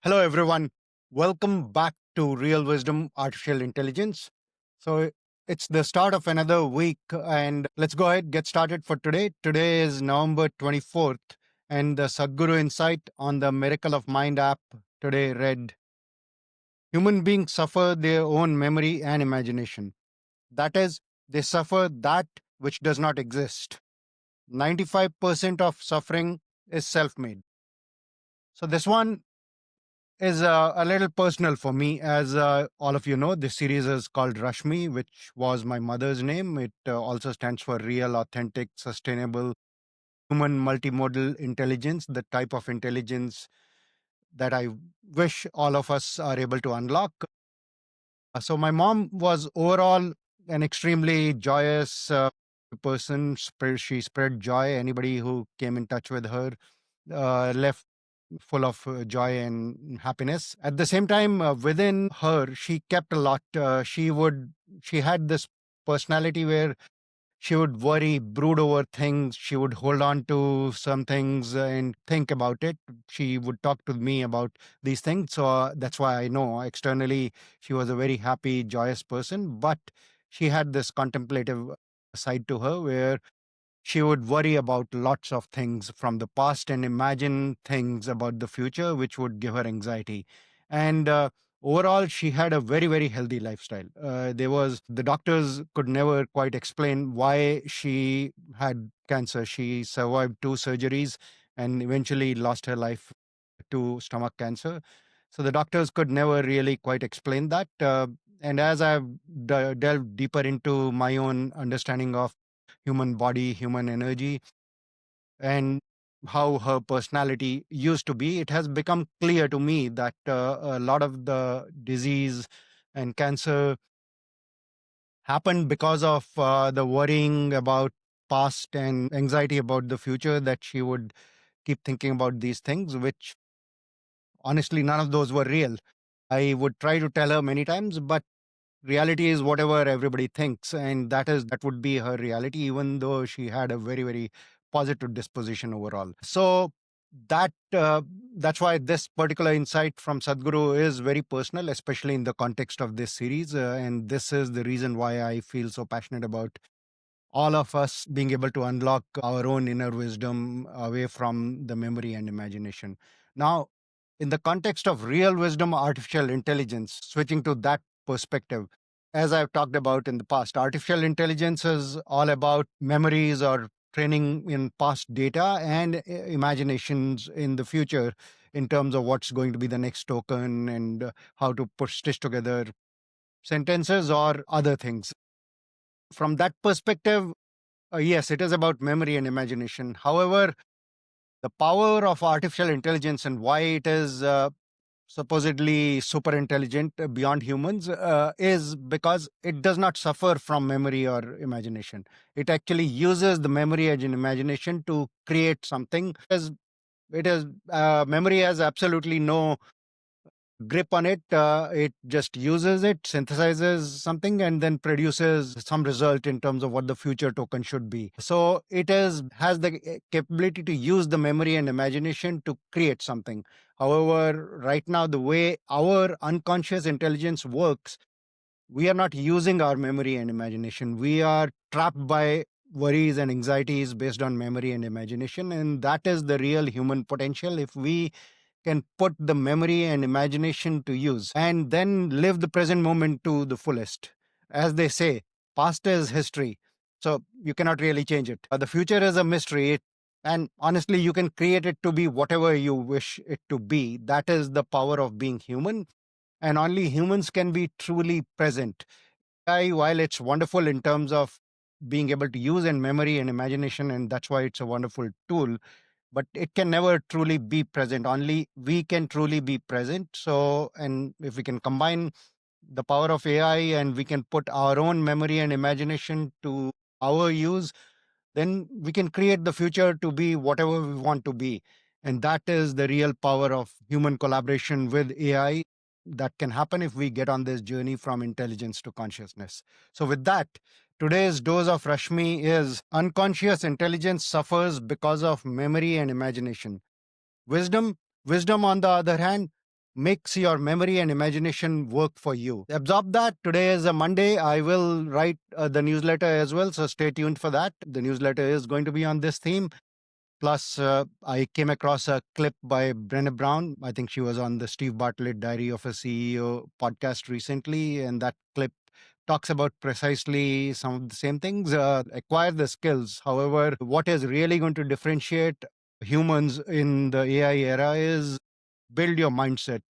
Hello, everyone. Welcome back to Real Wisdom Artificial Intelligence. So, it's the start of another week, and let's go ahead get started for today. Today is November 24th, and the Sadhguru Insight on the Miracle of Mind app today read Human beings suffer their own memory and imagination. That is, they suffer that which does not exist. 95% of suffering is self made. So, this one is a little personal for me. As all of you know, this series is called RASHMI, which was my mother's name. It also stands for Real, Authentic, Sustainable, Human Multimodal Intelligence, the type of intelligence that I wish all of us are able to unlock. So, my mom was overall an extremely joyous person. She spread joy. Anybody who came in touch with her left full of joy and happiness. At the same time, within her, she kept a lot. She had this personality where she would worry, brood over things. She would hold on to some things and think about it. She would talk to me about these things. So that's why I know externally she was a very happy, joyous person. But she had this contemplative side to her where she would worry about lots of things from the past and imagine things about the future, which would give her anxiety. And overall, she had a very, very healthy lifestyle. The doctors could never quite explain why she had cancer. She survived two surgeries and eventually lost her life to stomach cancer. So the doctors could never really quite explain that. And as I've delved deeper into my own understanding of human body, human energy, and how her personality used to be, it has become clear to me that a lot of the disease and cancer happened because of the worrying about past and anxiety about the future, that she would keep thinking about these things, which honestly, none of those were real. I would try to tell her many times, but reality is whatever everybody thinks, and that would be her reality, even though she had a very, very positive disposition overall. So that's why this particular insight from Sadhguru is very personal, especially in the context of this series, and this is the reason why I feel so passionate about all of us being able to unlock our own inner wisdom away from the memory and imagination. Now, in the context of real wisdom, artificial intelligence, switching to that perspective, as I've talked about in the past, artificial intelligence is all about memories or training in past data and imaginations in the future in terms of what's going to be the next token and how to stitch together sentences or other things. From that perspective, yes, it is about memory and imagination. However, the power of artificial intelligence and why it is supposedly super intelligent beyond humans is because it does not suffer from memory or imagination. It actually uses the memory and imagination to create something. As it is, memory has absolutely no grip on it. It just uses it, synthesizes something, and then produces some result in terms of what the future token should be. So it has the capability to use the memory and imagination to create something. However, right now, the way our unconscious intelligence works, we are not using our memory and imagination. We are trapped by worries and anxieties based on memory and imagination. And that is the real human potential. If we can put the memory and imagination to use and then live the present moment to the fullest. As they say, past is history, so you cannot really change it. The future is a mystery, and honestly, you can create it to be whatever you wish it to be. That is the power of being human, and only humans can be truly present. While it's wonderful in terms of being able to use and memory and imagination, and that's why it's a wonderful tool, but it can never truly be present. Only we can truly be present. So, and if we can combine the power of AI and we can put our own memory and imagination to our use, then we can create the future to be whatever we want to be. And that is the real power of human collaboration with AI that can happen if we get on this journey from intelligence to consciousness. So, with that, today's dose of Rashmi is unconscious intelligence suffers because of memory and imagination. Wisdom, on the other hand, makes your memory and imagination work for you. Absorb that. Today is a Monday. I will write the newsletter as well, so stay tuned for that. The newsletter is going to be on this theme. Plus, I came across a clip by Brené Brown. I think she was on the Steve Bartlett Diary of a CEO podcast recently, and that clip talks about precisely some of the same things. Acquire the skills. However, what is really going to differentiate humans in the AI era is build your mindset.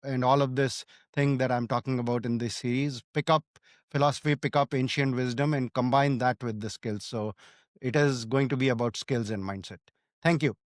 And all of this thing that I'm talking about in this series, pick up philosophy, pick up ancient wisdom, and combine that with the skills. So it is going to be about skills and mindset. Thank you.